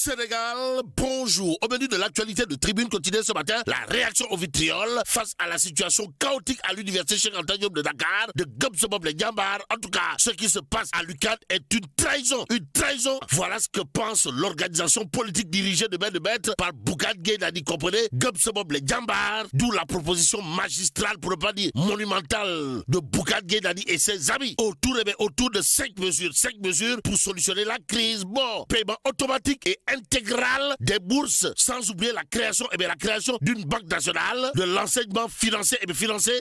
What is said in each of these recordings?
Sénégal, bonjour. Au menu de l'actualité de Tribune quotidienne ce matin, la réaction au vitriol face à la situation chaotique à l'université Cheikh Anta Diop de Dakar, de Gumsum Bob les Diambar. En tout cas, ce qui se passe à l'UCAD est une trahison. Une trahison. Voilà ce que pense l'organisation politique dirigée de maître par Bougane Gueye Dany, comprenez, Gumsum Bob les Diambar, d'où la proposition magistrale, pour ne pas dire monumentale, de Bougane Gueye Dany et ses amis autour de 5 mesures pour solutionner la crise. Bon, paiement automatique et intégral des bourses, sans oublier la création d'une banque nationale de l'enseignement financé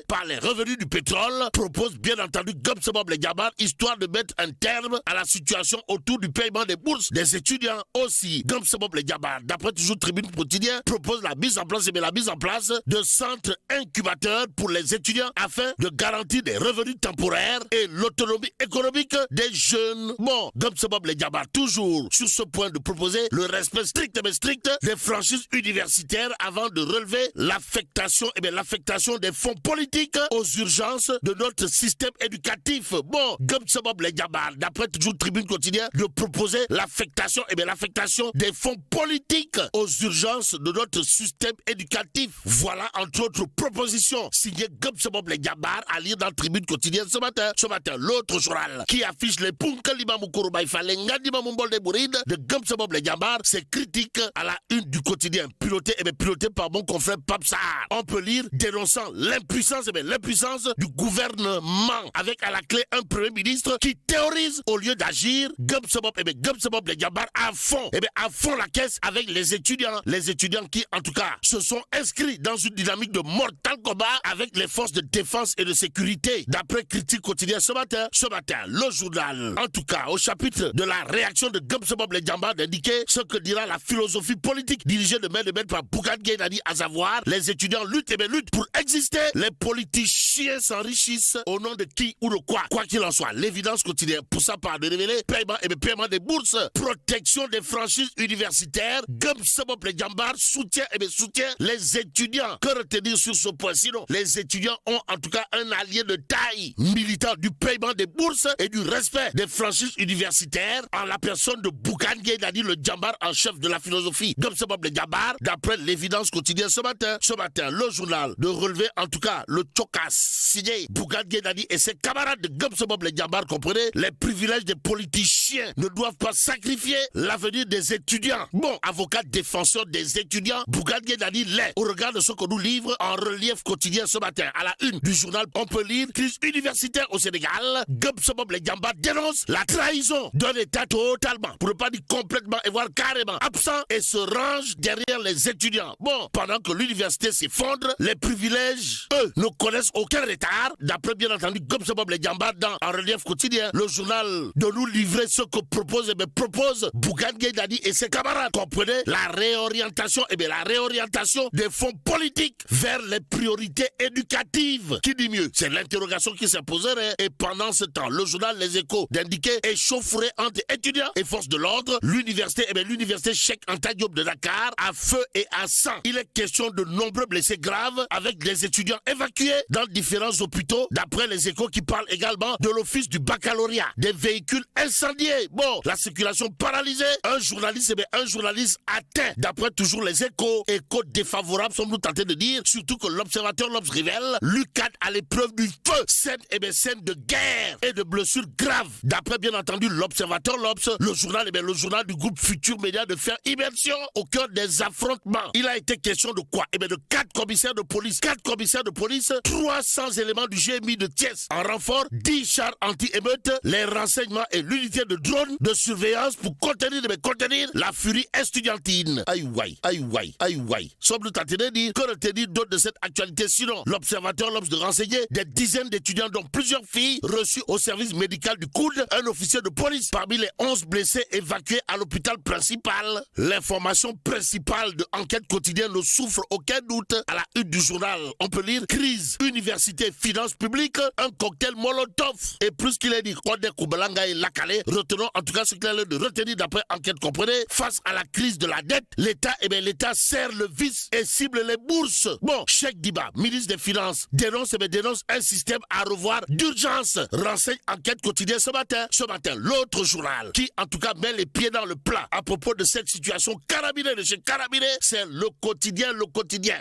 par les revenus du pétrole, propose bien entendu Gumsum Bob les Diambar, histoire de mettre un terme à la situation autour du paiement des bourses des étudiants. Aussi, Gumsum Bob les Diambar, d'après toujours Tribune quotidien, propose la mise en place de centres incubateurs pour les étudiants afin de garantir des revenus temporaires et l'autonomie économique des jeunes. Bon, Gumsum Bob les Diambar, toujours sur ce point de proposer le respect strict des franchises universitaires avant de relever l'affectation des fonds politiques aux urgences de notre système éducatif. Bon, Gumsum Bob les Diambar, d'après toujours Tribune quotidien, de proposer l'affectation des fonds politiques aux urgences de notre système éducatif. Voilà entre autres propositions signées Gumsum Bob les Diambar à lire dans Tribune quotidienne ce matin. L'autre journal qui affiche les Punkalima Mukourouba Ifalenga Dima Mumbol de Bouride de Gumsum Bob les Diambar, c'est critique à la une du quotidien piloté par mon confrère Papsar. On peut lire dénonçant l'impuissance du gouvernement avec à la clé un premier ministre qui théorise au lieu d'agir. Gumsum Bob les Diambar à fond la caisse avec les étudiants qui en tout cas se sont inscrits dans une dynamique de mortal combat avec les forces de défense et de sécurité. D'après Critique quotidien ce matin, le journal, en tout cas au chapitre de la réaction de Gumsum Bob les Diambar, d'indiquer ce que dira la philosophie politique dirigée de main par Bougane Gueye Dany, à savoir les étudiants luttent pour exister, les politiciens s'enrichissent au nom de qui ou de quoi. Quoi qu'il en soit, l'évidence quotidienne pour sa part de révéler paiement des bourses, protection des franchises universitaires. Gumsum Bob les Diambar soutient les étudiants. Que retenir sur ce point? Sinon, les étudiants ont en tout cas un allié de taille, militant du paiement des bourses et du respect des franchises universitaires, en la personne de Bougane Gueye Dany, le Diambar en chef de la philosophie Gumsum Bob les Diambar, d'après l'évidence quotidienne ce matin, le journal de relever en tout cas le chokas signé Bougane Gueye Dany et ses camarades de Gumsum Bob les Diambar, comprenez, les privilèges des politiciens ne doivent pas sacrifier l'avenir des étudiants. Bon, avocat défenseur des étudiants, Bougane Gueye Dany l'est au regard de ce qu'on nous livre en relief quotidien ce matin. À la une du journal, on peut lire crise universitaire au Sénégal. Gumsum Bob les Diambar dénonce la trahison d'un État totalement, pour ne pas dire complètement et voire carrément absent, et se range derrière les étudiants. Bon, pendant que l'université s'effondre, les privilèges, eux, ne connaissent aucun retard. D'après bien entendu Gumsum Bob les Diambar dans en relief quotidien, le journal de nous livrer ce que propose Bougane Gueye Dany et ses camarades. Comprenez la réorientation des fonds politiques vers les priorités éducatives. Qui dit mieux? C'est l'interrogation qui s'imposerait. Et pendant ce temps, le journal Les Échos d'indiquer échauffourée entre étudiants et forces de l'ordre, l'université Cheikh Anta Diop de Dakar à feu et à sang. Il est question de nombreux blessés graves avec des étudiants évacués dans différents hôpitaux. D'après Les Échos qui parlent également de l'office du baccalauréat, des véhicules incendiés. Bon, la circulation paralysée. Un journaliste atteint. D'après toujours Les Échos, échos défavorables sommes-nous tentés de dire, surtout que l'observateur l'Obs révèle l'UCAD à l'épreuve du feu. Scène de guerre et de blessures graves. D'après bien entendu l'observateur l'Obs, le journal du groupe Futur Média de faire immersion au cœur des affrontements. Il a été question de quoi? De 4 commissaires de police, 300 éléments du GMI de Thiès en renfort, 10 chars anti-émeute, les renseignements et l'unité de drone de surveillance pour contenir la furie estudiantine. Aïe. Sommes-nous tentés de dire, que retenir d'autres de cette actualité? Sinon, l'observateur l'Obs de renseigner des dizaines d'étudiants dont plusieurs filles reçues au service médical du coude, un officier de police parmi les 11 blessés évacués à l'hôpital principal. L'information principale de Enquête quotidienne ne souffre aucun doute. À la une du journal, on peut lire crise, université, finances publiques, un cocktail Molotov. Et plus qu'il est dit, retenons en tout cas ce qu'il a l'air de retenir d'après Enquête, comprenez, face à la crise de la dette, l'État serre le vice et cible les bourses. Bon, Cheikh Diba, ministre des Finances, dénonce un système à revoir d'urgence. Renseigne Enquête quotidienne ce matin, l'autre journal, qui en tout cas met les pieds dans le plat, a propos de cette situation carabinée de chez Carabinés, c'est le quotidien.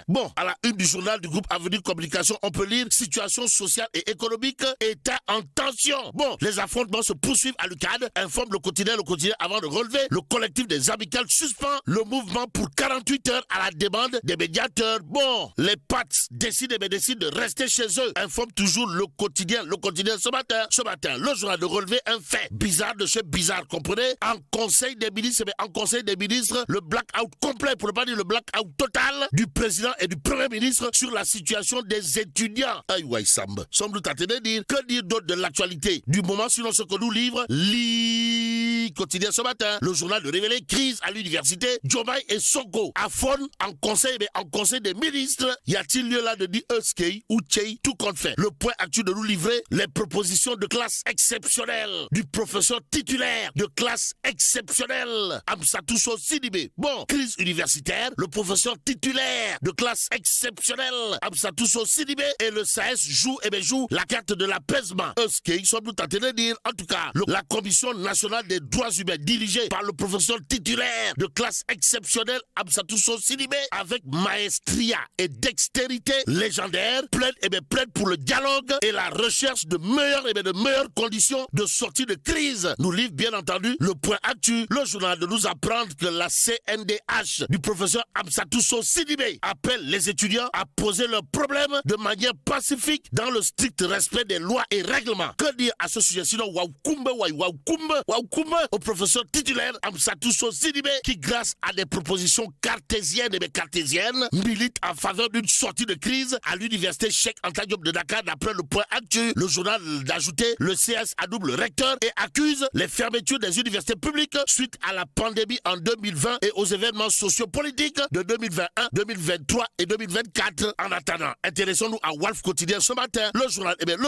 Bon, à la une du journal du groupe Avenir Communication, on peut lire situation sociale et économique, état en tension. Bon, les affrontements se poursuivent à l'UCAD, informe le quotidien avant de relever. Le collectif des amicales suspend le mouvement pour 48 heures à la demande des médiateurs. Bon, les PATS décident de rester chez eux, informe toujours le quotidien ce matin. Ce matin, le journal de relever un fait bizarre de chez bizarre, comprenez? En conseil des ministres, le blackout complet, pour ne pas dire le blackout total du président et du premier ministre sur la situation des étudiants. Aïe, ouais, Samb. Sommes-nous tentés de dire, que dire d'autre de l'actualité du moment, sinon ce que nous livre quotidien ce matin, le journal de révéler crise à l'université, Diomaye et Sonko affondent en conseil des ministres. Y a-t-il lieu là de dire Euskei ou Tchei, tout compte fait? Le point actuel de nous livrer les propositions de classe exceptionnelle du professeur titulaire de classe exceptionnelle, Amsatou Sidibé. Bon, crise universitaire, le professeur titulaire de classe exceptionnelle, Amsatou Sidibé, et le SAES joue la carte de l'apaisement. Euskei, sommes-nous tentés de dire, en tout cas, la Commission nationale des droits humains, dirigée par le professeur titulaire de classe exceptionnelle, Amsatou Sidibé, avec maestria et dextérité légendaire, plaide pour le dialogue et la recherche de meilleures conditions de sortie de crise. Nous livre bien entendu le point actu, le journal de nous apprendre que la CNDH du professeur Amsatou Sidibé appelle les étudiants à poser leurs problèmes de manière pacifique dans le strict respect des lois et règlements. Que dire à ce sujet sinon Waukumbe au professeur titulaire Amsatou Sidibé qui, grâce à des propositions cartésiennes milite en faveur d'une sortie de crise à l'université Cheikh Anta Diop de Dakar. D'après le point actu, le journal d'ajouter le CS à double recteur et accuse les fermetures des universités publiques suite à la pandémie en 2020 et aux événements sociopolitiques de 2021, 2023 et 2024. En attendant, intéressons-nous à Wolf Quotidien ce matin, le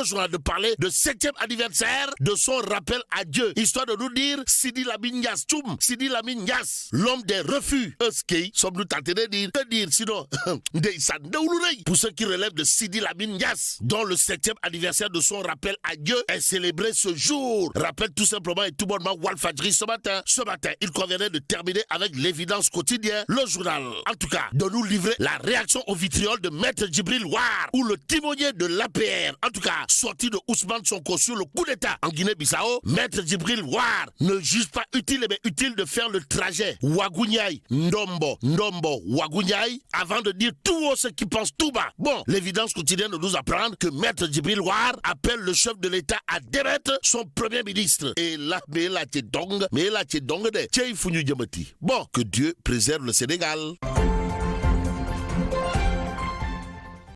journal de parler de 7e anniversaire de son rappel à Dieu, histoire de nous dire Sidi Lamine Niasse, l'homme des refus. Euskei, sommes-nous tentés de dire, sinon pour ceux qui relèvent de Sidi Lamine Niasse, dont le 7e anniversaire de son rappel à Dieu est célébré ce jour. Rappelle tout simplement et tout bonnement Walfadjri ce matin. Ce matin, il conviendrait de terminer avec l'évidence quotidien, le journal, en tout cas, de nous livrer la réaction au vitriol de Maître Djibril War, ou le timonier de l'APR, en tout cas, sorti de Ousmane Sonko sur le coup d'état en Guinée-Bissau. Maître Djibril War ne juge pas utile de faire le trajet Ouagouniaï, Ndombo, Ouagouniaï, avant de dire tout haut ce qu'il pense tout bas. Bon, l'évidence quotidienne de nous apprendre que Maître Djibril War appelle le chef de l'État à démettre son premier ministre. Et là, mais là, t'es dong de Tchei Founiou Diamati. Bon, que Dieu préserve le Sénégal.